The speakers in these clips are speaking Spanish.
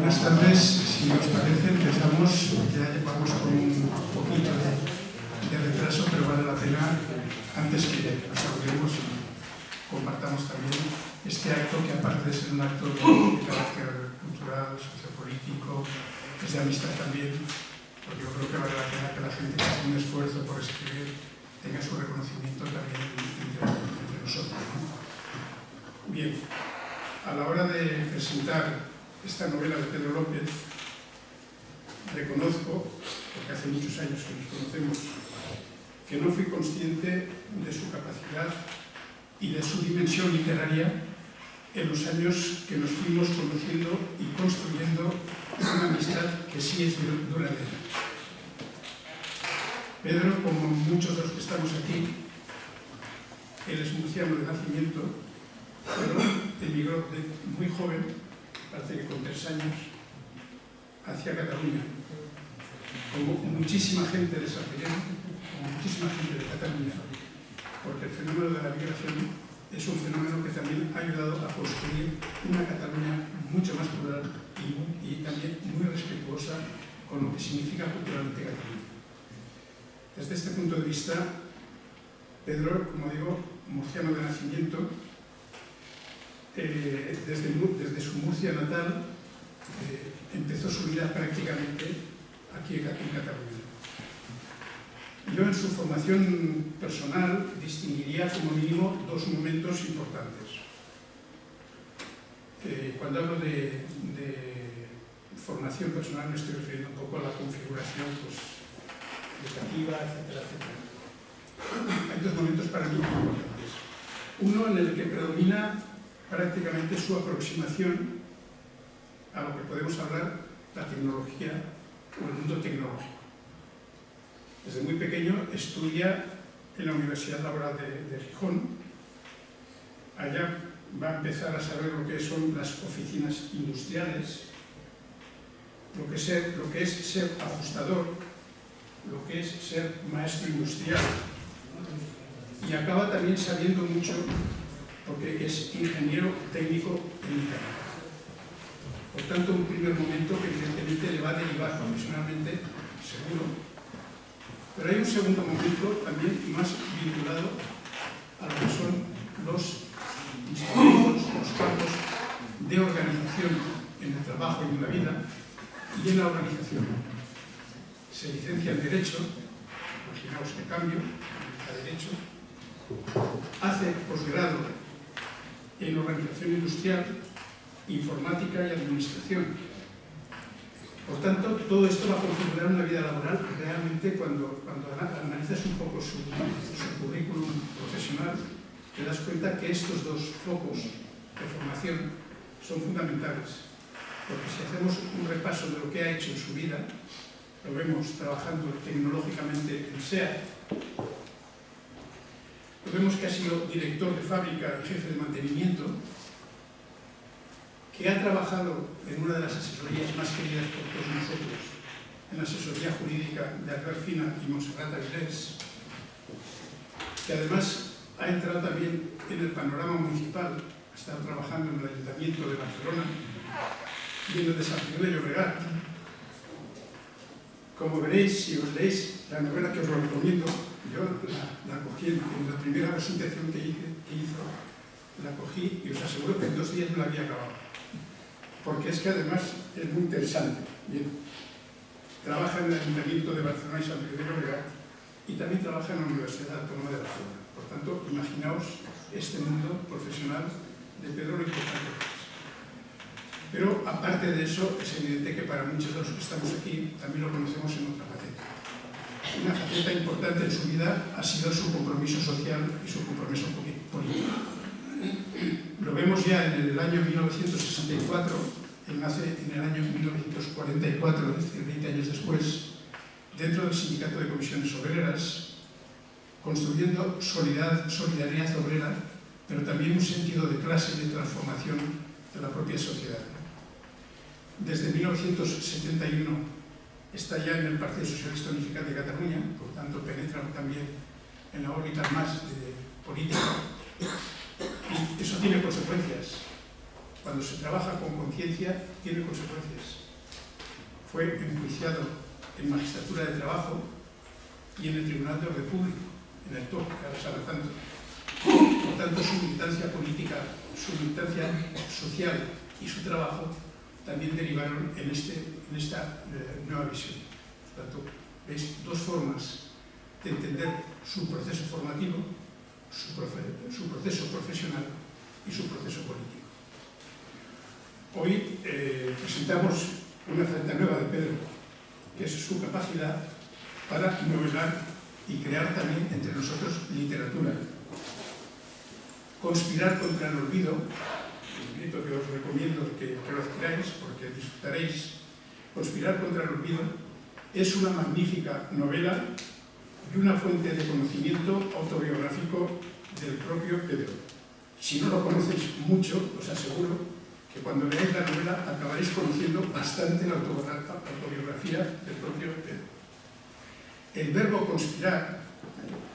Buenas tardes, si os parece empezamos, ya vamos con un poquito de retraso, pero vale la pena, antes que nos saludemos y compartamos también este acto que, aparte de ser un acto de carácter cultural, sociopolítico, es de amistad también, porque yo creo que vale la pena que la gente que hace un esfuerzo por escribir tenga su reconocimiento también entre nosotros, ¿no? Bien, a la hora de presentar esta novela de Pedro López, reconozco, porque hace muchos años que nos conocemos, que no fui consciente de su capacidad y de su dimensión literaria en los años que nos fuimos conociendo y construyendo una amistad que sí es duradera. Pedro, como muchos de los que estamos aquí, él es murciano de nacimiento, pero emigró muy joven, parece que con 3 años, hacia Cataluña. Como muchísima gente de Sarriá, como muchísima gente de Cataluña, porque el fenómeno de la migración es un fenómeno que también ha ayudado a construir una Cataluña mucho más plural y también muy respetuosa con lo que significa culturalmente Cataluña. Desde este punto de vista, Pedro, como digo, murciano de nacimiento, desde su Murcia natal, empezó su vida prácticamente aquí en Cataluña. Yo en su formación personal distinguiría como mínimo 2 momentos importantes. Cuando hablo de formación personal me estoy refiriendo un poco a la configuración educativa, etcétera, etcétera. Hay 2 momentos para mí muy importantes. Uno en el que predomina prácticamente su aproximación a lo que podemos hablar la tecnología o el mundo tecnológico. Desde muy pequeño estudia en la Universidad Laboral de Gijón. Allá va a empezar a saber lo que son las oficinas industriales, lo que es ser ajustador, lo que es ser maestro industrial, y acaba también sabiendo mucho porque es ingeniero técnico en mecánica. Por tanto, un primer momento que evidentemente le va a derivar profesionalmente, seguro, pero hay un segundo momento también más vinculado a lo que son los instrumentos, los campos de organización en el trabajo y en la vida y en la organización. Se licencia en Derecho, imaginaos qué cambio, a Derecho, hace posgrado en Organización Industrial, Informática y Administración. Por tanto, todo esto va a configurar una vida laboral realmente cuando analizas un poco su currículum profesional, te das cuenta que estos 2 focos de formación son fundamentales. Porque si hacemos un repaso de lo que ha hecho en su vida, lo vemos trabajando tecnológicamente en SEAT, lo vemos que ha sido director de fábrica y jefe de mantenimiento, que ha trabajado en una de las asesorías más queridas por todos nosotros, en la asesoría jurídica de Albert Fina y Montserrat Avilés, que además ha entrado también en el panorama municipal, ha estado trabajando en el Ayuntamiento de Barcelona y en el de San Feliu de Llobregat. Como veréis, si os leéis la novela, que os lo recomiendo, yo la cogí en la primera presentación que hizo, la cogí y os aseguro que en 2 días no la había acabado. Porque es que además es muy interesante. Bien, trabaja en el Ayuntamiento de Barcelona y San Feliu de Llobregat y también trabaja en la Universidad Autónoma de Barcelona. Por tanto, imaginaos este mundo profesional de Pedro, lo importante que es. Pero aparte de eso, es evidente que para muchos de los que estamos aquí también lo conocemos en otra faceta. Una faceta importante en su vida ha sido su compromiso social y su compromiso político. Lo vemos ya en el año 1964, él nace en el año 1944, es decir, 20 años después, dentro del Sindicato de Comisiones Obreras, construyendo solidaridad obrera, pero también un sentido de clase y de transformación de la propia sociedad. Desde 1971 está ya en el Partido Socialista Unificado de Cataluña, por tanto penetra también en la órbita más política. Y eso tiene consecuencias. cuando se trabaja con conciencia, tiene consecuencias. Fue enjuiciado en Magistratura de Trabajo y en el Tribunal de Orden Público, en el TOC, que ahora se habla tanto. Por tanto, su militancia política, su militancia social y su trabajo también derivaron en esta nueva visión. Por tanto, veis dos formas de entender su proceso formativo, su proceso profesional y su proceso político. Hoy presentamos una faceta nueva de Pedro, que es su capacidad para novelar y crear también entre nosotros literatura. Conspirar contra el olvido, el libro que os recomiendo que lo adquiráis porque disfrutaréis. Conspirar contra el olvido es una magnífica novela y una fuente de conocimiento autobiográfico del propio Pedro. Si no lo conocéis mucho, os aseguro que cuando leáis la novela acabaréis conociendo bastante la autobiografía del propio Pedro. El verbo conspirar,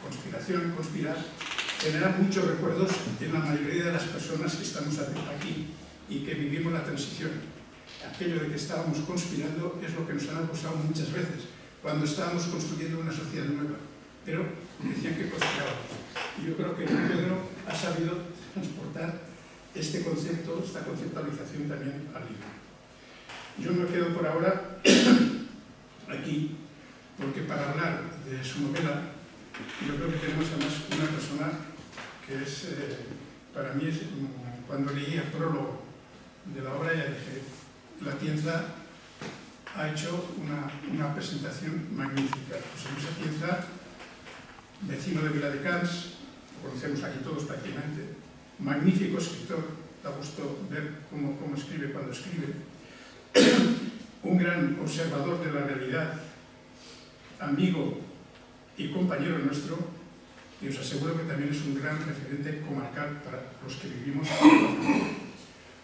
conspiración, conspirar, genera muchos recuerdos en la mayoría de las personas que estamos aquí y que vivimos la transición. Aquello de que estábamos conspirando es lo que nos han acusado muchas veces, cuando estábamos construyendo una sociedad nueva, pero decían que conspirábamos. Y yo creo que Pedro ha sabido transportar este concepto, esta conceptualización también al libro. Yo me quedo por ahora aquí, porque para hablar de su novela, yo creo que tenemos además una persona que es, para mí, cuando leí el prólogo de la obra, ya dije, La Tienza ha hecho una presentación magnífica. José Luis Atienza, vecino de Viladecans, lo conocemos aquí todos prácticamente, magnífico escritor, da gusto ver cómo escribe cuando escribe, un gran observador de la realidad, amigo y compañero nuestro, y os aseguro que también es un gran referente comarcal para los que vivimos.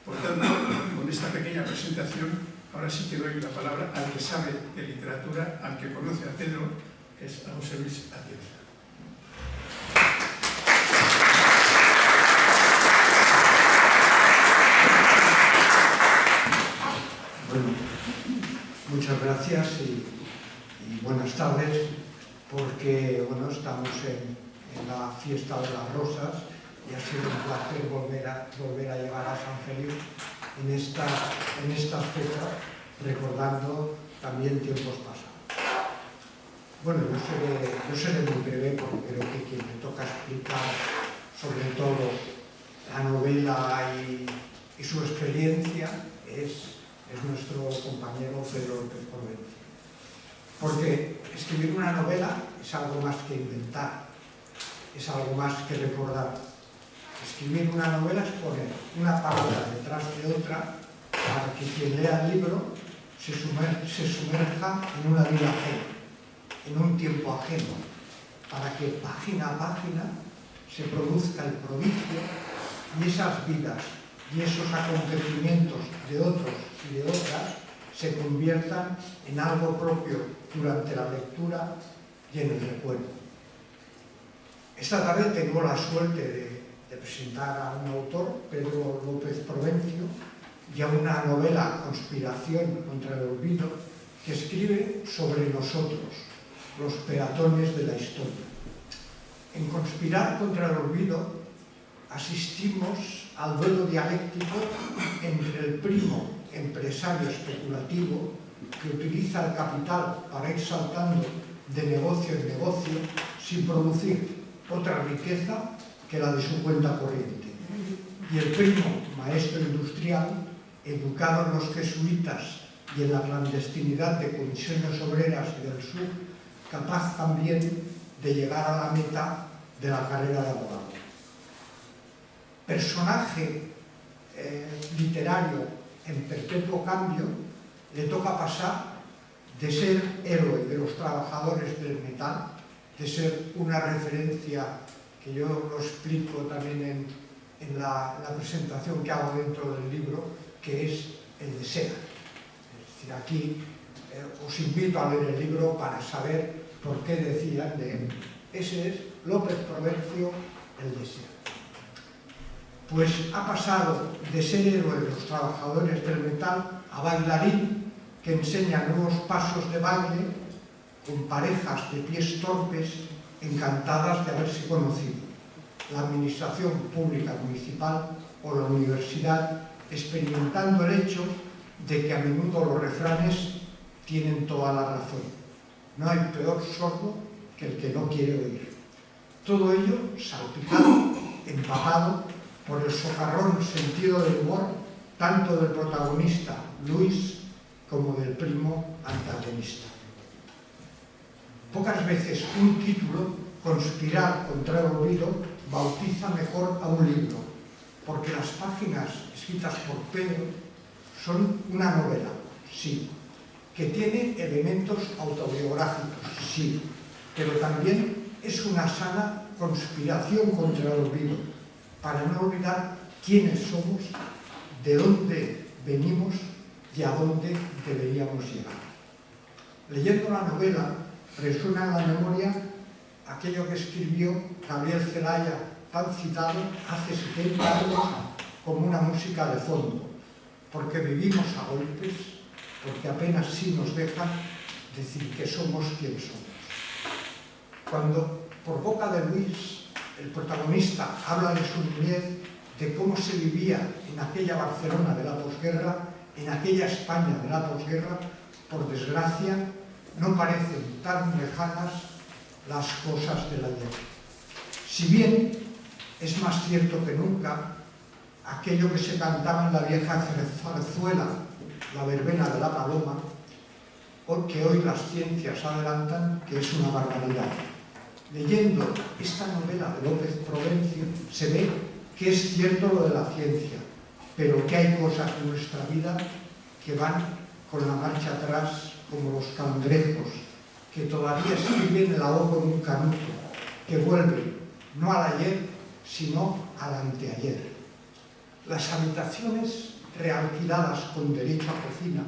Por tanto, con esta pequeña presentación, ahora sí que doy la palabra al que sabe de literatura, al que conoce a Pedro, que es a José Luis Atienza. Bueno, muchas gracias y buenas tardes, porque bueno, estamos en la fiesta de las rosas y ha sido un placer volver a llegar a San Feliu en estas fechas, recordando también tiempos pasados. Bueno, yo seré muy breve porque creo que quien me toca explicar sobre todo la novela y su experiencia es nuestro compañero Pedro López Provencio. Porque escribir una novela es algo más que inventar, es algo más que recordar. Escribir una novela es poner una palabra detrás de otra para que quien lea el libro se sumerja en una vida ajena, en un tiempo ajeno, para que página a página se produzca el prodigio y esas vidas y esos acontecimientos de otros y de otras se conviertan en algo propio durante la lectura y en el recuerdo. Esta tarde tengo la suerte de presentar a un autor, Pedro López Provencio, y a una novela, Conspiración contra el olvido, que escribe sobre nosotros, los peatones de la historia. En Conspirar contra el olvido asistimos al duelo dialéctico entre el primo empresario especulativo que utiliza el capital para ir saltando de negocio en negocio sin producir otra riqueza que la de su cuenta corriente, y el primo maestro industrial, educado en los jesuitas y en la clandestinidad de comisiones obreras y del sur, capaz también de llegar a la meta de la carrera de abogado. Personaje literario en perpetuo cambio, le toca pasar de ser héroe de los trabajadores del metal, de ser una referencia que yo lo explico también en la presentación que hago dentro del libro, que es el de Seda. Es decir, aquí os invito a leer el libro para saber por qué decían de él. Ese es López Provencio, el de Seda. pues ha pasado de ser héroe de los trabajadores del metal a bailarín que enseña nuevos pasos de baile con parejas de pies torpes encantadas de haberse conocido. La administración pública municipal o la universidad experimentando el hecho de que a menudo los refranes tienen toda la razón. No hay peor sordo que el que no quiere oír. Todo ello salpicado, empapado por el socarrón sentido del humor tanto del protagonista, Luis, como del primo antagonista. Pocas veces un título, Conspirar contra el olvido, bautiza mejor a un libro, porque las páginas escritas por Pedro son una novela, sí, que tiene elementos autobiográficos, sí, pero también es una sana conspiración contra el olvido, para no olvidar quiénes somos, de dónde venimos y a dónde deberíamos llegar. Leyendo la novela, resuena en la memoria aquello que escribió Gabriel Celaya, tan citado hace 70 años como una música de fondo, porque vivimos a golpes, porque apenas sí nos dejan decir que somos quien somos. Cuando por boca de Luis, el protagonista, habla de su niñez, de cómo se vivía en aquella Barcelona de la posguerra, en aquella España de la posguerra, por desgracia, no parecen tan lejanas las cosas del ayer. Si bien es más cierto que nunca aquello que se cantaba en la vieja zarzuela, la verbena de la paloma, o que hoy las ciencias adelantan que es una barbaridad. Leyendo esta novela de López Provencio se ve que es cierto lo de la ciencia, pero que hay cosas en nuestra vida que van con la marcha atrás como los cangrejos, que todavía escriben el ahogo en un canuto, que vuelven no al ayer, sino al anteayer. Las habitaciones realquiladas con derecho a cocina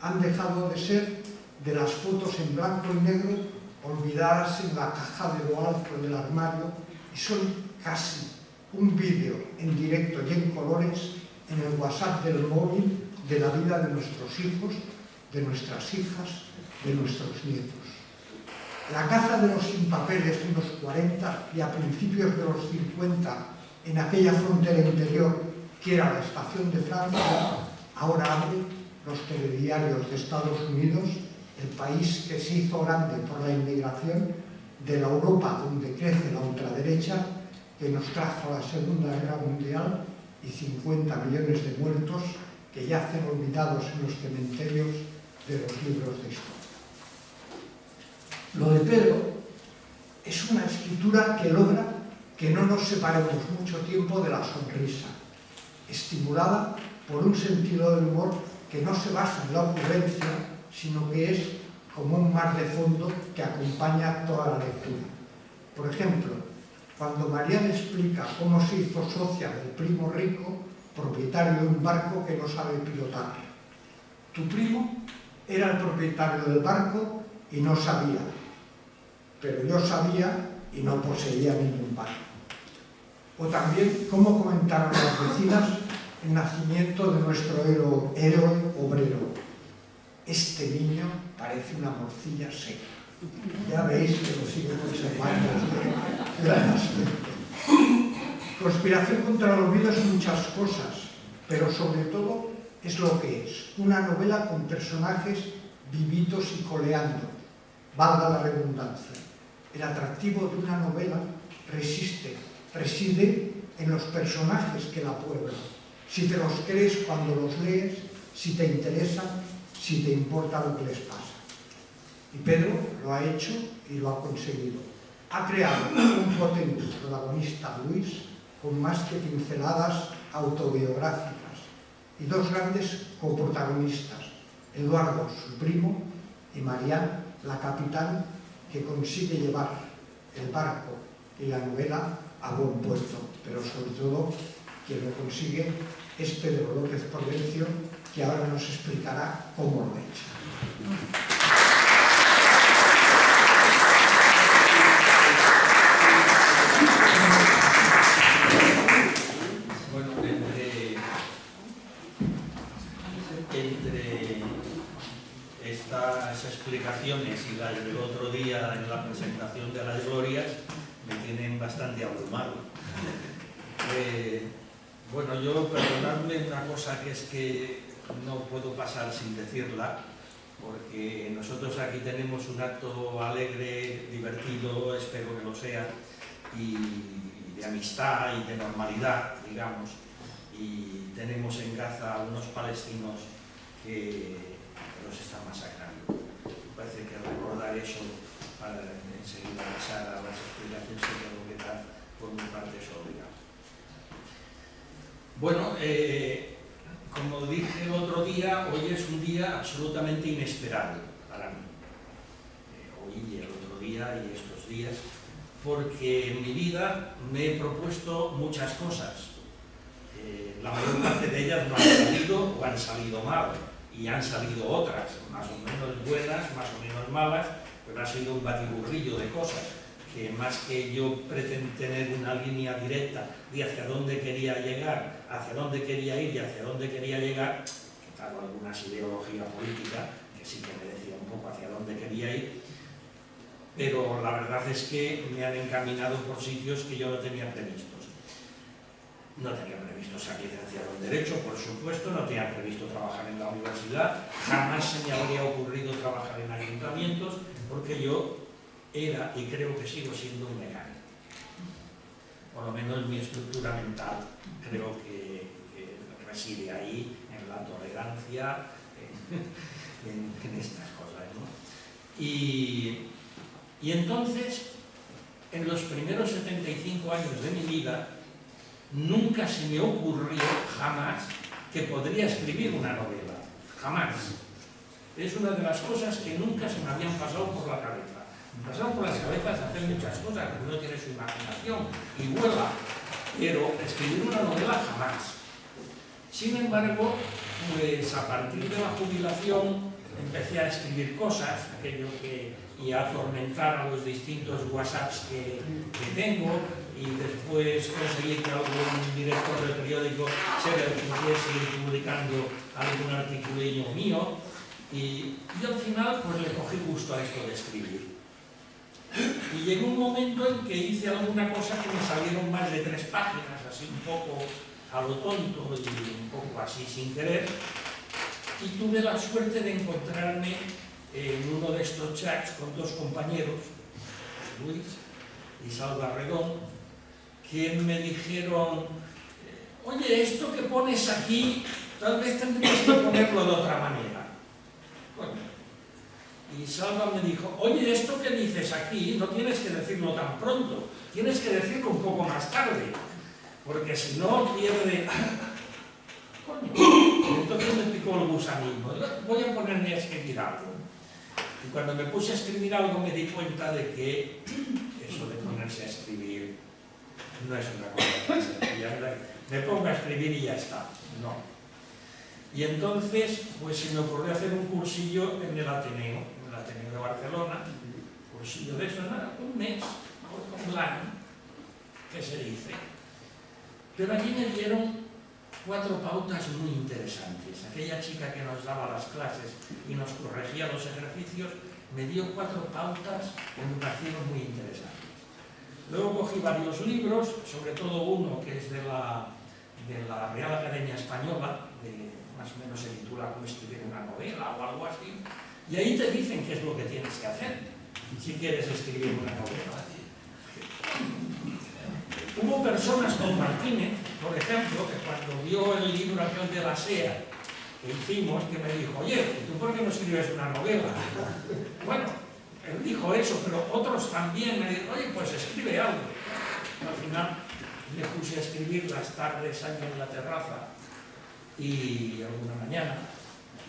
han dejado de ser de las fotos en blanco y negro olvidadas en la caja de lo alto del armario y son casi un vídeo en directo y en colores en el WhatsApp del móvil de la vida de nuestros hijos, de nuestras hijas, de nuestros nietos. La caza de los sin papeles en los 40 y a principios de los 50 en aquella frontera interior que era la estación de Francia, ahora abre los telediarios de Estados Unidos, el país que se hizo grande por la inmigración, de la Europa donde crece la ultraderecha, que nos trajo la Segunda Guerra Mundial y 50 millones de muertos que yacen olvidados en los cementerios de los libros de historia. Lo de Pedro es una escritura que logra que no nos separemos mucho tiempo de la sonrisa, estimulada por un sentido del humor que no se basa en la ocurrencia, sino que es como un mar de fondo que acompaña toda la lectura. Por ejemplo, cuando Mariana explica cómo se hizo socia del primo rico, propietario de un barco que no sabe pilotar. Tu primo era el propietario del barco y no sabía, pero yo sabía y no poseía ningún barco. O también cómo comentaron las vecinas el nacimiento de nuestro héroe obrero. Este niño parece una morcilla seca. Ya veis que lo sigo conservando este gran aspecto. Conspiración contra el olvido es muchas cosas, pero sobre todo es lo que es, una novela con personajes vivitos y coleando, valga la redundancia. El atractivo de una novela reside en los personajes que la pueblan. Si te los crees cuando los lees, si te interesan, si te importa lo que les pasa. Y Pedro lo ha hecho y lo ha conseguido. Ha creado un potente protagonista, Luis, con más que pinceladas autobiográficas, y dos grandes coprotagonistas, Eduardo, su primo, y Marianne, la capitán, que consigue llevar el barco y la novela a buen puerto, pero sobre todo quien lo consigue es Pedro López Provencio, que ahora nos explicará cómo lo ha hecho. Muy las explicaciones y las del otro día en la presentación de las glorias me tienen bastante abrumado. Bueno, yo perdonadme una cosa que es que no puedo pasar sin decirla, porque nosotros aquí tenemos un acto alegre, divertido, espero que lo sea, y de amistad y de normalidad, digamos, y tenemos en Gaza unos palestinos que los están masacrando. Me parece que recordar eso para enseguida pasar a las explicaciones que tengo que dar por mi parte es obligado. Bueno, como dije el otro día, hoy es un día absolutamente inesperado para mí. Hoy y el otro día y estos días, porque en mi vida me he propuesto muchas cosas. La mayor parte de ellas no han salido o han salido mal, y han salido otras, más o menos buenas, más o menos malas, pero ha sido un batiburrillo de cosas, que más que yo pretendo tener una línea directa de hacia dónde quería llegar, hacia dónde quería ir y hacia dónde quería llegar, que claro, algunas ideología política, que sí que me decía un poco hacia dónde quería ir, pero la verdad es que me han encaminado por sitios que yo no tenía previstos. No tenía previsto ser licenciado en Derecho, por supuesto, no tenía previsto trabajar en la universidad, jamás se me habría ocurrido trabajar en ayuntamientos, porque yo era y creo que sigo siendo un mecánico. Por lo menos mi estructura mental creo que reside ahí, en la tolerancia, en estas cosas, ¿no? Y entonces, en los primeros 75 años de mi vida, nunca se me ocurrió jamás que podría escribir una novela. Jamás. Es una de las cosas que nunca se me habían pasado por la cabeza. Me pasaron por las cabezas hacer muchas cosas, porque uno tiene su imaginación y vuela, pero escribir una novela jamás. Sin embargo, pues a partir de la jubilación empecé a escribir cosas, aquello que, y a atormentar a los distintos WhatsApps que tengo, y después conseguí que algún director del periódico se me quisiese ir publicando algún articulillo mío, y al final pues le cogí gusto a esto de escribir. Y llegó un momento en que hice alguna cosa que me salieron más de 3 páginas, así un poco a lo tonto y un poco así sin querer, y tuve la suerte de encontrarme en uno de estos chats con 2 compañeros, José Luis y Salva Redón, que me dijeron: oye, esto que pones aquí, tal vez tendrías que ponerlo de otra manera. Coño. Y Salva me dijo: oye, esto que dices aquí no tienes que decirlo tan pronto, tienes que decirlo un poco más tarde, porque si no pierde... Coño. Y entonces me picó el gusanillo. Voy a ponerme a escribir algo. Y cuando me puse a escribir algo me di cuenta de que eso de ponerse a escribir no es una cosa tan sencilla. Me pongo a escribir y ya está. No. Y entonces pues se me ocurrió hacer un cursillo en el Ateneo de Barcelona, cursillo de eso, nada, un mes, online, que se dice. Pero allí me dieron 4 pautas muy interesantes. Aquella chica que nos daba las clases y nos corregía los ejercicios me dio 4 pautas que me parecieron muy interesantes. Luego cogí varios libros, sobre todo uno que es de la Real Academia Española, más o menos se titula Cómo escribir una novela o algo así, y ahí te dicen qué es lo que tienes que hacer si quieres escribir una novela. Hubo personas como Martínez, por ejemplo, que cuando vio el libro aquel de la SEA que hicimos, que me dijo: oye, ¿tú por qué no escribes una novela? Bueno, él dijo eso, pero otros también me dijeron: oye, pues escribe algo. Y al final me puse a escribir las tardes allí en la terraza y alguna mañana,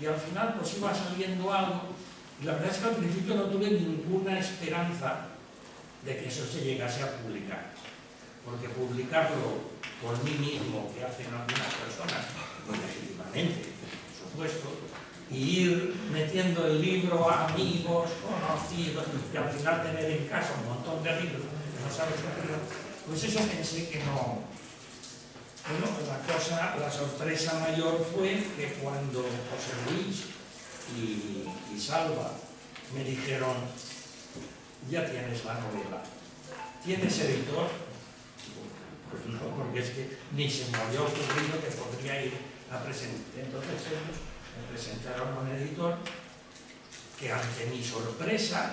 y al final pues iba saliendo algo, y la verdad es que al principio no tuve ninguna esperanza de que eso se llegase a publicar, porque publicarlo por mí mismo, que hacen algunas personas, muy legítimamente, por supuesto, y ir metiendo el libro a amigos, conocidos, y al final tener en casa un montón de libros que no sabes qué hacer, pues eso pensé que no. Bueno, la sorpresa mayor fue que cuando José Luis y Salva me dijeron, ya tienes la novela, ¿tienes editor? Pues no, porque es que ni se me había ocurrido que podría ir a presentar. Entonces ellos me presentaron a un editor que, ante mi sorpresa,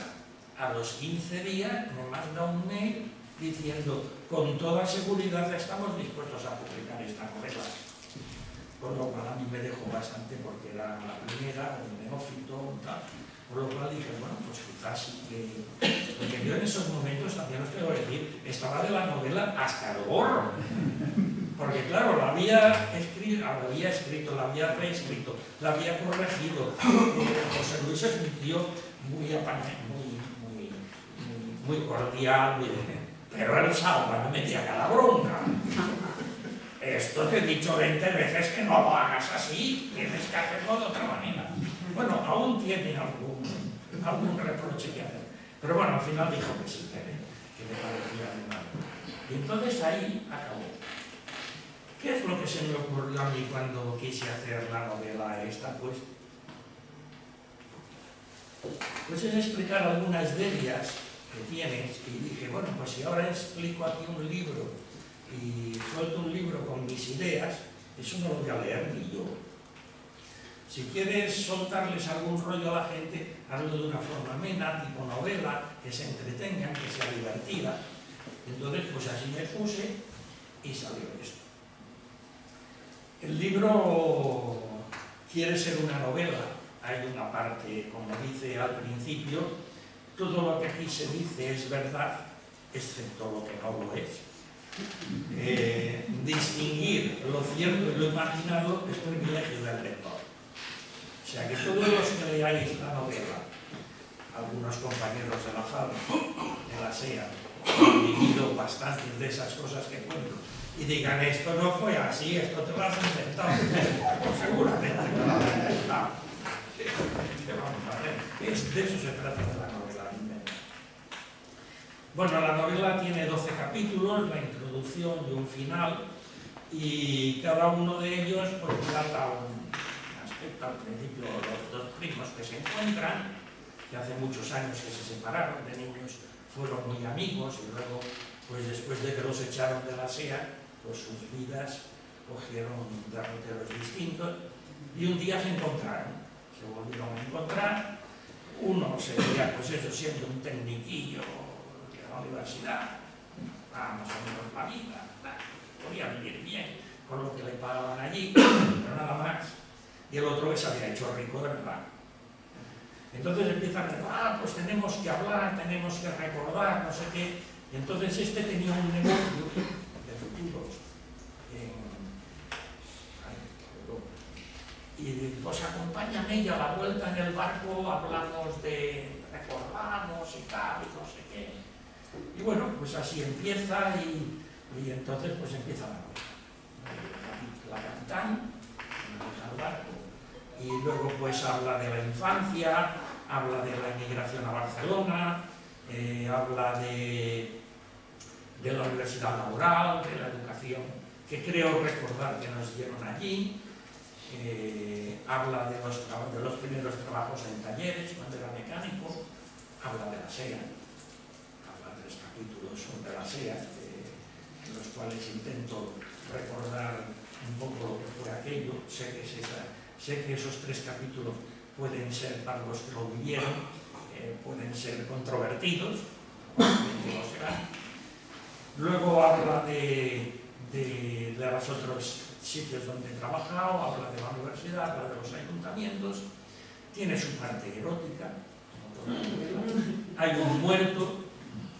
a los 15 días me manda un mail diciendo, con toda seguridad estamos dispuestos a publicar esta novela. Con lo cual a mí me dejó bastante, porque era la primera, un neófito, tal. Por lo cual dije, bueno, pues quizás sí que... Porque yo en esos momentos, también os quiero decir, estaba de la novela hasta el gorro. Porque claro, la había escrito, la había reescrito, la había corregido. José Luis es mi tío muy apañado, muy cordial, pero él salva, me metía cada bronca. Esto te he dicho 20 veces que no lo hagas así, tienes que hacerlo de otra manera. Bueno, aún tiene algún reproche que hacer. Pero bueno, al final dijo que sí, que le parecía de mal. Y entonces ahí acabó. ¿Qué es lo que se me ocurrió a mí cuando quise hacer la novela esta? Pues es explicar algunas de ellas que tienes, y dije, bueno, pues si ahora explico aquí un libro y suelto un libro con mis ideas, eso no lo voy a leer ni yo. Si quieres soltarles algún rollo a la gente, hazlo de una forma amena, tipo novela, que se entretengan, que sea divertida. Entonces, pues así me puse y salió esto. El libro quiere ser una novela. Hay una parte, como dice al principio, todo lo que aquí se dice es verdad, excepto lo que no lo es. Distinguir lo cierto y lo imaginado es privilegio del lector. O sea que todos los que leáis la novela, algunos compañeros de la fábrica, de la SEA, han vivido bastantes de esas cosas que cuento, y digan, esto no fue así, esto te lo has inventado. Pues seguramente te lo has inventado. ¿Qué vamos a ver? De eso se trata de la novela de invento. Bueno, la novela tiene 12 capítulos, la introducción y un final, y cada uno de ellos pues trata un aspecto. Al principio, los dos primos que se encuentran, que hace muchos años que se separaron, de niños fueron muy amigos, y luego, pues después de que los echaron de la SEA, pues sus vidas cogieron derroteros distintos, y un día se encontraron, se volvieron a encontrar. Uno sería, pues eso, siendo un tecniquillo de la universidad, más o menos la vida, podía vivir bien con lo que le pagaban allí, pero nada más. Y el otro que se había hecho rico de verdad. Entonces empiezan a decir, pues tenemos que hablar, tenemos que recordar, no sé qué. Y entonces este tenía un negocio de futuros y pues acompáñame, y a la vuelta en el barco hablamos de, recordamos y tal, y no sé qué. Y bueno, pues así empieza, y entonces pues empieza la novela. La capitán maneja el barco, y luego pues habla de la infancia, habla de la inmigración a Barcelona, habla de la universidad laboral, de la educación, que creo recordar que nos dieron allí. Habla de los primeros trabajos en talleres, cuando era mecánico, habla de la SEA, habla 3 capítulos sobre la SEA, en los cuales intento recordar un poco lo que fue aquello. Sé que esos 3 capítulos pueden ser, para los que lo vivieron, pueden ser controvertidos, no serán. Luego habla de los otros sitios donde he trabajado, habla de la universidad, habla de los ayuntamientos, tiene su parte erótica, hay un muerto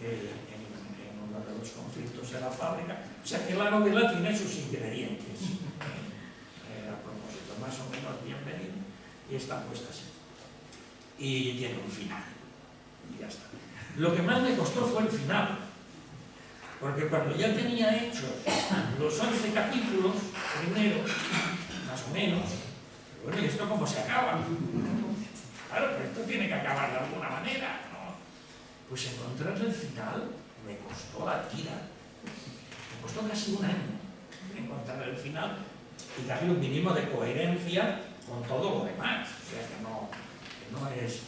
en uno de los conflictos de la fábrica, o sea que la novela tiene sus ingredientes, a propósito, más o menos bienvenido, y está puesta así. Y tiene un final, y ya está. Lo que más me costó fue el final, porque cuando ya tenía hechos los 11 capítulos, primero, más o menos, bueno, ¿y esto cómo se acaba? Claro, pero esto tiene que acabar de alguna manera, ¿no? Pues encontrar el final me costó la tira. Me costó casi un año encontrar el final y darle un mínimo de coherencia con todo lo demás. O sea, que no es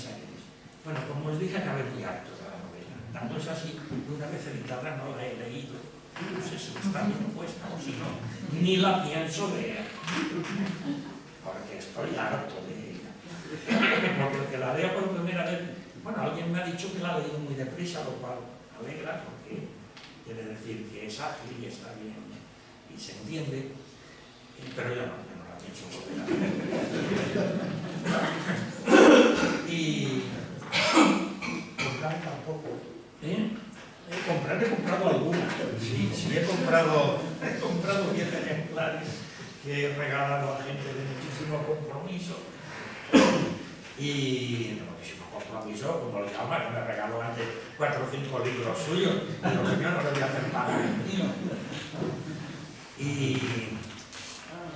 aquello. Bueno, como os dije, acabé muy harto de la novela. Tanto es así que una vez editada no la he leído. No sé si está bien puesta o si no, ni la pienso leer. Porque estoy harto de ella. Porque la leo por primera vez. Bueno, alguien me ha dicho que la ha leído muy deprisa, lo cual alegra porque quiere decir que es ágil y está bien y se entiende. Pero yo no la pienso volver a leer. Y comprar tampoco. He comprado algunas. Sí, he comprado 10 ejemplares que he regalado a gente de muchísimo compromiso. Y de muchísimo compromiso, como le llama, que me regaló antes 4 o 5 libros suyos. Y lo que yo no le voy a hacer pagar el mío.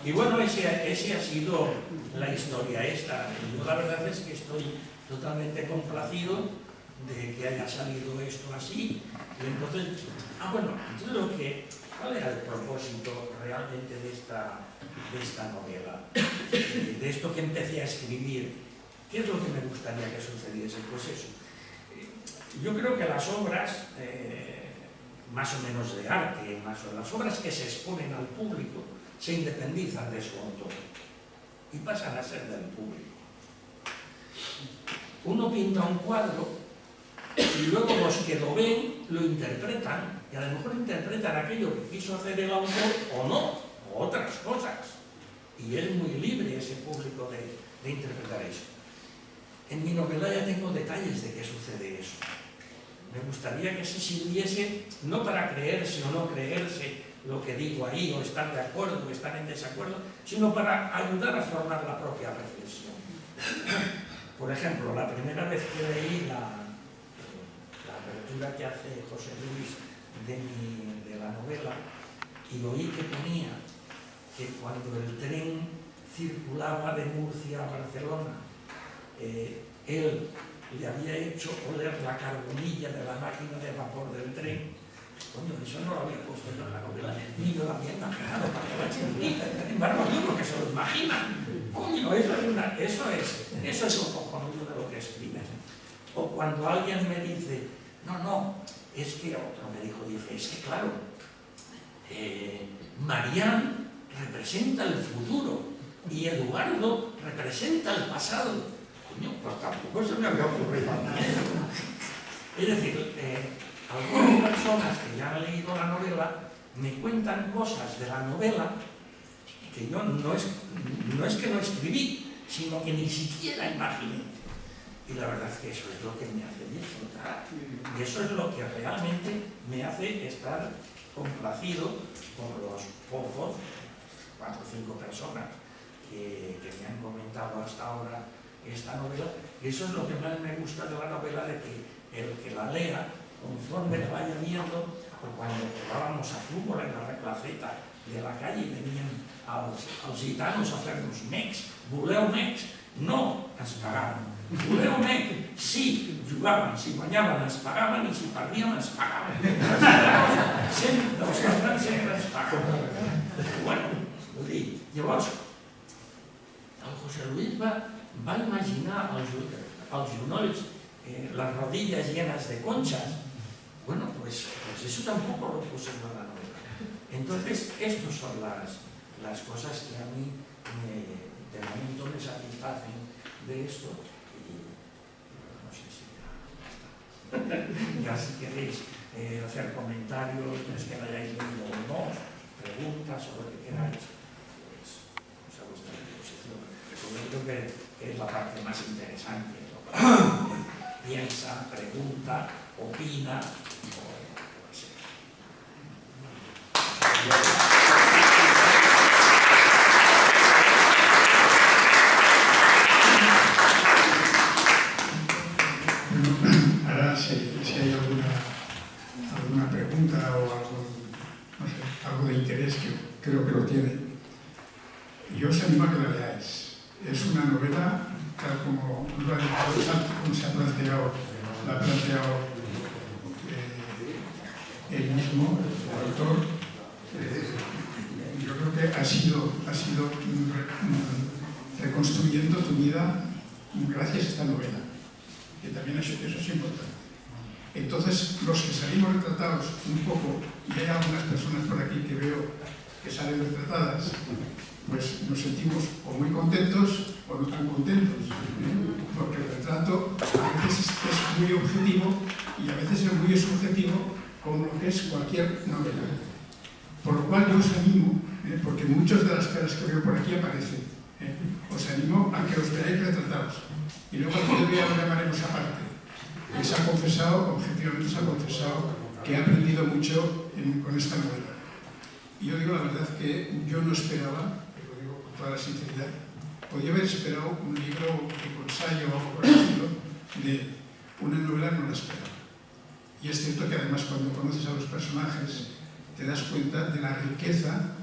Y bueno, ese ha sido la historia esta. Yo la verdad es que estoy totalmente complacido de que haya salido esto así. Y entonces, ¿cuál era el propósito realmente de esta novela? De esto que empecé a escribir, ¿qué es lo que me gustaría que sucediese? Pues eso. Yo creo que las obras, más o menos de arte, las obras que se exponen al público, se independizan de su autor y pasan a ser del público. Uno pinta un cuadro y luego los que lo ven lo interpretan, y a lo mejor interpretan aquello que quiso hacer el autor o no, o otras cosas. Y es muy libre ese público de interpretar eso. En mi novela ya tengo detalles de qué sucede eso. Me gustaría que se sirviese no para creerse o no creerse lo que digo ahí, o estar de acuerdo o estar en desacuerdo, sino para ayudar a formar la propia reflexión. Por ejemplo, la primera vez que leí la apertura que hace José Luis de la novela, y oí que ponía que cuando el tren circulaba de Murcia a Barcelona, él le había hecho oler la carbonilla de la máquina de vapor del tren. Coño, eso no lo había puesto yo en la novela, ni yo lo había imaginado para que la chiquitita. Sin embargo, digo que se lo imagina. Coño, eso es un cojonudo de lo que escribes. O cuando alguien me dice, no, es que otro me dice, es que claro, Marián representa el futuro y Eduardo representa el pasado. Coño, pues tampoco se me había ocurrido a mí. Es decir, algunas personas que ya han leído la novela me cuentan cosas de la novela que yo no es que no escribí, sino que ni siquiera imaginé. Y la verdad es que eso es lo que me hace disfrutar. Y eso es lo que realmente me hace estar complacido por los pocos, 4 o 5 personas que me han comentado hasta ahora esta novela. Y eso es lo que más me gusta de la novela, de que el que la lea, conforme la vaya viendo, o cuando jugábamos a fútbol en la replaceta de la calle y venían als gitanos a fer-nos mecs, voleu mecs? No, ens pagaven. Voleu mec? Sí, jugaven, si guanyaven ens pagaven i si perdíem ens pagaven. Els catalans sempre ens pagaven. Bueno, vull dir, llavors, el José Luis va imaginar els genolls, las rodillas llenas de conchas. Bueno, pues eso tampoco lo puse en la novela. Entonces, estas son las cosas que a mí de momento me satisfacen de esto. Y no sé si ya está. Ya si queréis hacer comentarios, no es que lo hayáis leído o no, preguntas o lo que queráis, pues a vuestra disposición. Yo creo que es la parte más interesante, ¿no? Piensa, pregunta, opina, o sea. Ahora si hay alguna pregunta o algo, no sé, algo de interés, que creo que lo tiene, yo os animo a que la leáis. Es una novela, tal como lo ha dicho, como se ha planteado, él mismo, el autor. Yo creo que ha sido reconstruyendo tu vida gracias a esta novela. que también eso es importante. Entonces, los que salimos retratados un poco, y hay algunas personas por aquí que veo que salen retratadas, pues nos sentimos o muy contentos o no tan contentos, porque el retrato a veces es muy objetivo y a veces es muy subjetivo, como lo que es cualquier novela. Por lo cual yo os animo, porque muchas de las caras que veo por aquí aparecen, os animo a que os veáis retratados. Y luego aquel día lo llamaremos aparte. Él se ha confesado, objetivamente se ha confesado, que ha aprendido mucho con esta novela. Y yo digo la verdad que yo no esperaba, lo digo con toda la sinceridad, podía haber esperado un libro tipo ensayo o algo por el estilo, de una novela no la esperaba. Y es cierto que además cuando conoces a los personajes te das cuenta de la riqueza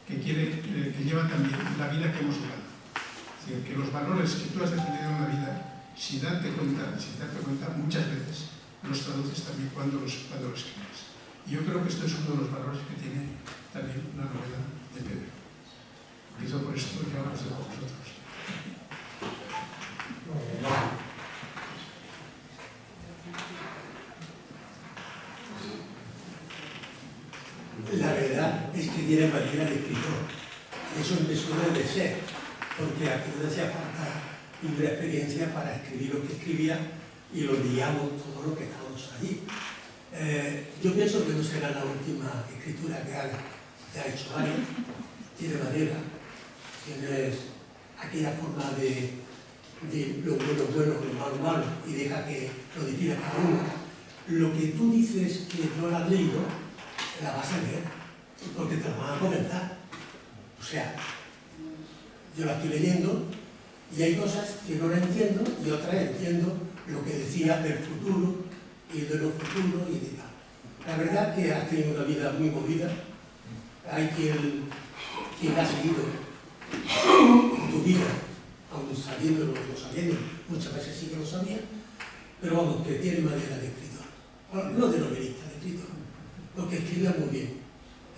que lleva también la vida que hemos llevado. Es decir, que los valores que tú has defendido en la vida, sin darte cuenta, muchas veces los traduces también cuando los escribes. Y yo creo que esto es uno de los valores que tiene también la novela de Pedro. Empiezo por esto y ahora os dejo a vosotros. La verdad es que tiene manera de escritor. Eso me suele de ser, porque aquí no hacía falta ninguna experiencia para escribir lo que escribía y lo guiamos todo lo que estamos allí. Yo pienso que no será la última escritura que haga. Ya ha hecho varias, tiene madera, tiene aquella forma de lo bueno, lo malo, y deja que lo defina cada uno. Lo que tú dices que no la has leído, la vas a leer, porque te lo van a comentar. O sea, yo la estoy leyendo y hay cosas que no la entiendo y otras entiendo lo que decía del futuro y de lo futuro y de tal. La verdad que has tenido una vida muy movida. Hay quien ha seguido tu vida, aun sabiéndolo o no sabiendo, muchas veces sí que lo sabía, pero vamos, que tiene manera de escritor. Bueno, no de novelista, de escritor, porque escribía muy bien.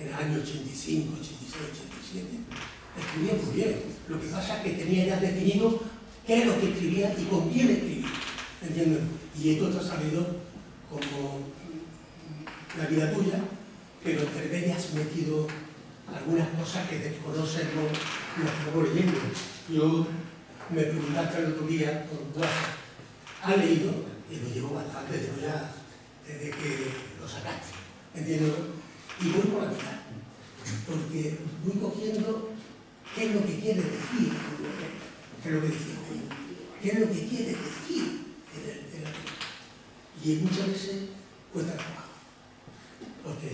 En el año 85, 86, 87, escribía muy bien. Lo que pasa es que tenía ya definido qué es lo que escribía y con quién escribía. ¿Entiendes? Y esto te ha salido como la vida tuya, pero entre medias has metido algunas cosas que desconocen lo que estamos leyendo. Yo me preguntaste el otro día, ¿has leído? Y lo llevo bastante desde que lo sacaste. ¿Entiendes? Y voy por la mitad, porque voy cogiendo qué es lo que quiere decir, qué es lo que decía ahí, qué es lo que quiere decir en la vida. Y muchas veces cuesta trabajo, porque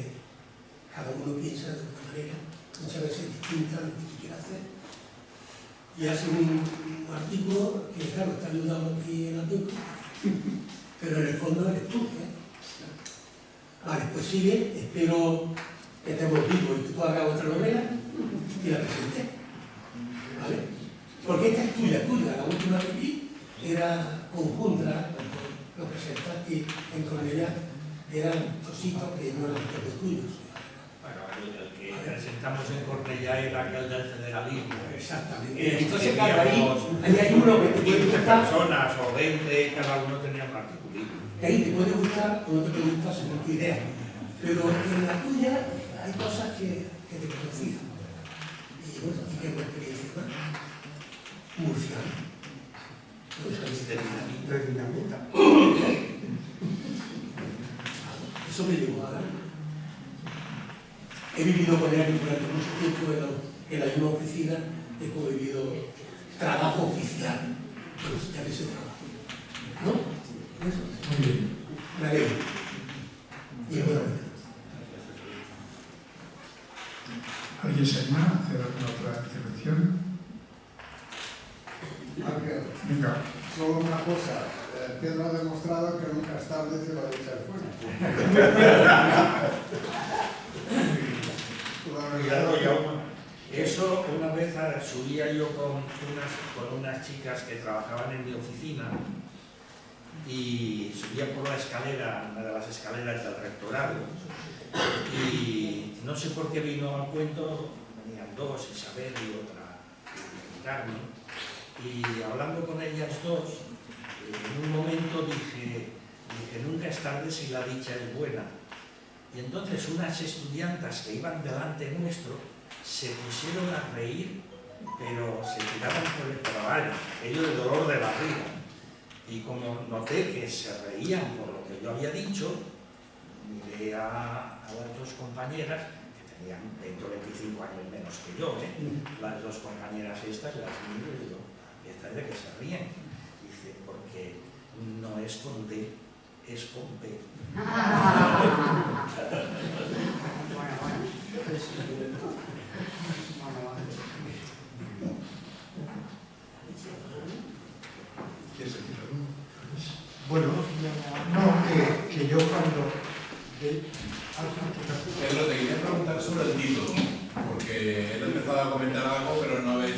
cada uno piensa de una manera, muchas veces distinta a lo que tú quieras hacer. Y hace un artículo que, claro, está ayudando aquí en la pinta, pero en el fondo eres tú, Vale, pues sigue, espero que estemos vivos y que tú hagas otra novela y la presente. ¿Vale? Porque esta es tuya, la última que vi era conjunta, lo presentaste en Cornellá, eran cositos que no eran todos tuyos. Bueno, el que presentamos en Cornellá era aquel del federalismo. Exactamente. Entonces, claro, ahí hay uno que te puede 15 gustar. personas o 20, cada uno tenía un particulismo. Que ahí te puede gustar o no te puede gustar según tu idea. Pero en la tuya hay cosas que te conocían. Y bueno, y que es una experiencia más. Murcia. De dinamita. Eso me llevó a dar. He vivido con él durante mucho tiempo en la misma oficina, he vivido trabajo oficial. Pero ya ves ese trabajo. ¿No? Eso. Muy bien. Me alegro. Y bueno. ¿Alguien se anima a hacer alguna otra intervención? Ángel, Venga. solo una cosa. Pedro ha demostrado que nunca establece la de echar fuera. Eso una vez subía yo con unas chicas que trabajaban en mi oficina y subía por la escalera, una de las escaleras del rectorado, y no sé por qué vino al cuento, venían dos, Isabel y otra, Carmen, y hablando con ellas dos, en un momento dije, es tarde si la dicha es buena. Y entonces unas estudiantas que iban delante nuestro se pusieron a reír, pero se tiraban por el trabajo, ello de dolor de barriga. Y como noté que se reían por lo que yo había dicho, miré a las dos compañeras, que tenían 20 o 25 años menos que yo, las dos compañeras estas, las miro y digo, ¿esta es de que se ríen? Dice, porque no es con D, es con P. Bueno, no, que yo cuando... Pedro, te quería preguntar sobre el título, porque él ha empezado a comentar algo, pero no ves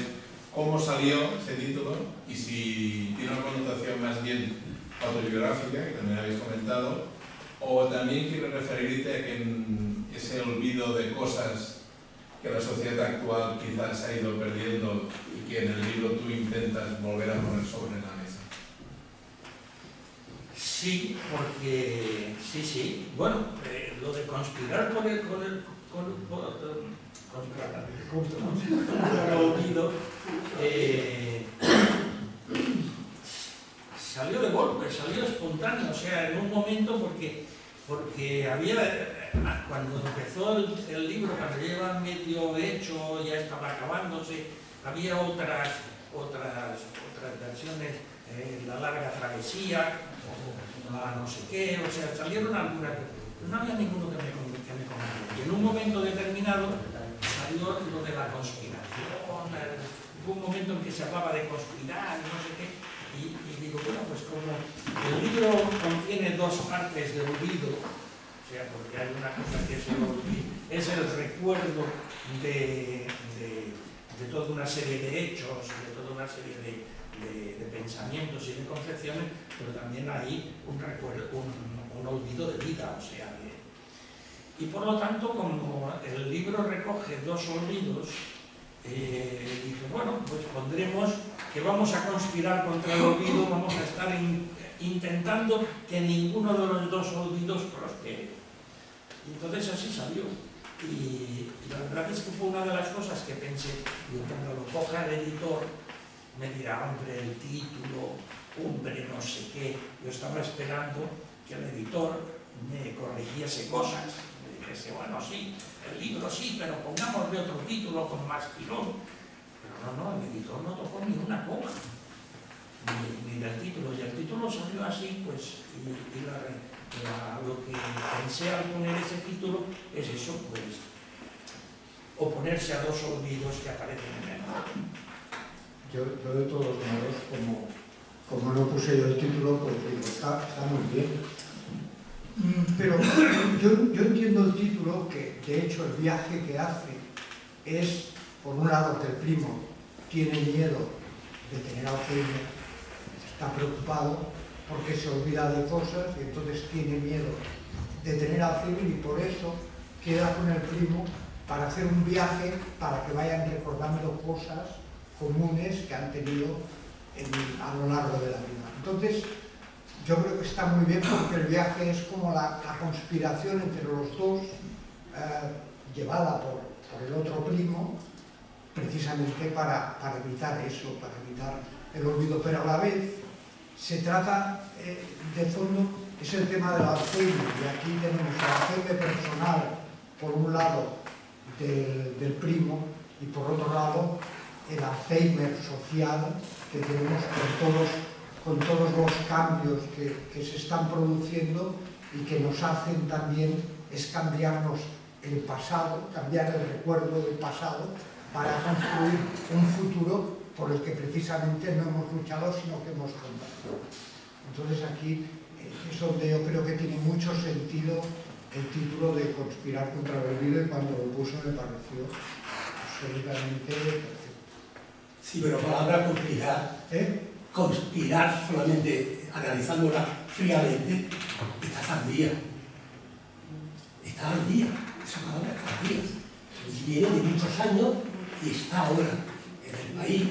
cómo salió ese título y si tiene una connotación más bien autobiográfica, que también habéis comentado, o también quiero referirte a que en ese olvido de cosas que la sociedad actual quizás ha ido perdiendo y que en el libro tú intentas volver a poner sobre la mesa. Sí, porque sí. Bueno, lo de conspirar por el olvido salió de golpe, salió espontáneo, o sea, en un momento porque había, cuando empezó el libro, cuando lleva medio hecho, ya estaba acabándose, había otras versiones, La larga travesía, no sé qué, o sea, salieron algunas, pero no había ninguno que me convenció. Y en un momento determinado salió lo de la conspiración, hubo un momento en que se hablaba de conspirar, no sé qué, y digo, bueno, pues como el libro contiene dos partes de olvido, o sea, porque hay una cosa que es el olvido, es el recuerdo de toda una serie de hechos, de toda una serie de pensamientos y de concepciones, pero también hay un recuerdo, un olvido de vida, o sea, y por lo tanto, como el libro recoge dos olvidos, dije, bueno, pues pondremos que vamos a conspirar contra el olvido, vamos a estar intentando que ninguno de los dos olvidos prospere. Y entonces así salió. Y la verdad es que fue una de las cosas que pensé, y cuando lo coja el editor, me dirá, hombre, el título, hombre, no sé qué. Yo estaba esperando que el editor me corrigiese cosas, me dijese, bueno, sí, el libro sí, pero pongámosle otro título con más tirón. Pero no, el editor no tocó ni una coma, ni del título, y el título salió así, pues, lo que pensé al poner ese título es eso, pues, oponerse a dos olvidos que aparecen en el libro. Yo de todos modos, como no puse yo el título, pues digo, está muy bien. Pero yo entiendo el título, que de hecho el viaje que hace es, por un lado, que el primo tiene miedo de tener Alzheimer, está preocupado porque se olvida de cosas y entonces tiene miedo de tener Alzheimer y por eso queda con el primo para hacer un viaje para que vayan recordando cosas comunes que han tenido a lo largo de la vida. Entonces, yo creo que está muy bien porque el viaje es como la conspiración entre los dos, llevada por el otro primo, precisamente para evitar eso, para evitar el olvido. Pero a la vez se trata, de fondo, es el tema del Alzheimer. Y aquí tenemos el Alzheimer personal, por un lado, del primo, y por otro lado, el Alzheimer social que tenemos con todos los cambios que se están produciendo y que nos hacen también es cambiarnos el pasado, cambiar el recuerdo del pasado para construir un futuro por el que precisamente no hemos luchado, sino que hemos combatido. Entonces aquí es donde yo creo que tiene mucho sentido el título de Conspirar contra el olvido, y cuando lo puso me pareció absolutamente perfecto. Sí, pero palabra conspirar solamente analizándola fríamente, está al día. Está al día, esa palabra está al día. Y viene de muchos años y está ahora en el país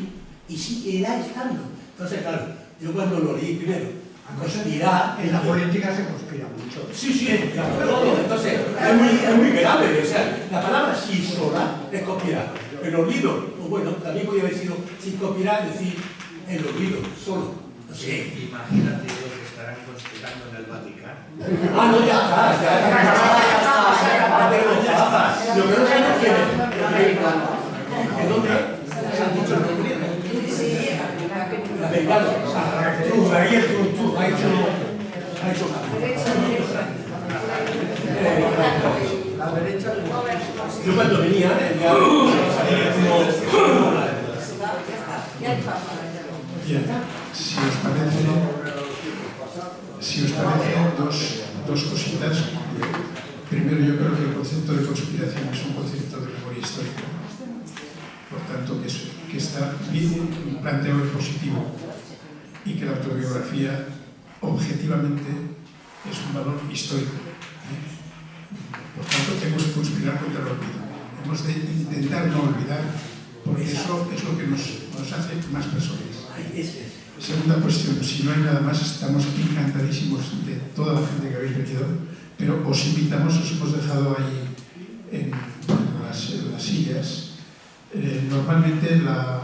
y seguirá estando. Entonces, claro, yo cuando lo leí primero, conspirar En la política se conspira mucho. Sí, claro, todo. Entonces, es muy grave. O sea, la palabra sí sola es conspirar. El olvido, pues bueno, también podría haber sido sin conspirar, decir el olvido, solo. No sé. Imagínate lo que estarán conspirando en el Vaticano. Ah, no, ya está. Lo que no sabemos quién es. ¿En dónde? ¿Se han dicho el nombre? La Bengala. Ahí es tú. Ha hecho La derecha yo cuando venía, ya salía como... Bien, si os parece, dos cositas. Primero, yo creo que el concepto de conspiración es un concepto de memoria histórica. Por tanto, que está bien planteado en positivo y que la autobiografía objetivamente es un valor histórico. Por tanto, tenemos que conspirar contra el olvido. Hemos de intentar no olvidar, porque eso es lo que nos hace más personas. Segunda cuestión, si no hay nada más, estamos encantadísimos de toda la gente que habéis venido, pero os invitamos, os hemos dejado ahí en las sillas. Normalmente la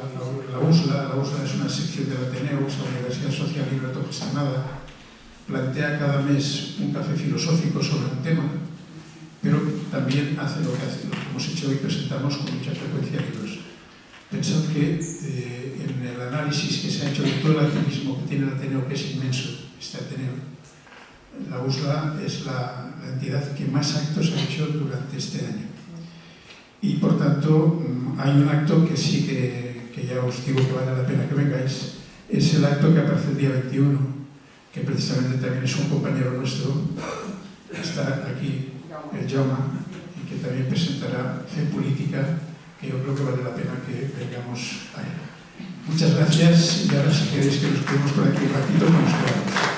USLA es una sección del Ateneo, es la Universidad Social Libre Autogestionada, plantea cada mes un café filosófico sobre un tema, pero también hace lo que hemos hecho hoy, presentamos con mucha frecuencia libros. Pensad que en el análisis que se ha hecho de todo el activismo que tiene el Ateneo, que es inmenso, este Ateneo, la USLA es la entidad que más actos ha hecho durante este año. Y por tanto, hay un acto que sí que ya os digo que vale la pena que vengáis, es el acto que aparece el día 21, que precisamente también es un compañero nuestro, está aquí, el Jaume, y que también presentará Fe Política, que yo creo que vale la pena que vengamos a él. Muchas gracias y ahora si queréis que nos quedemos por aquí un ratito, nos quedamos.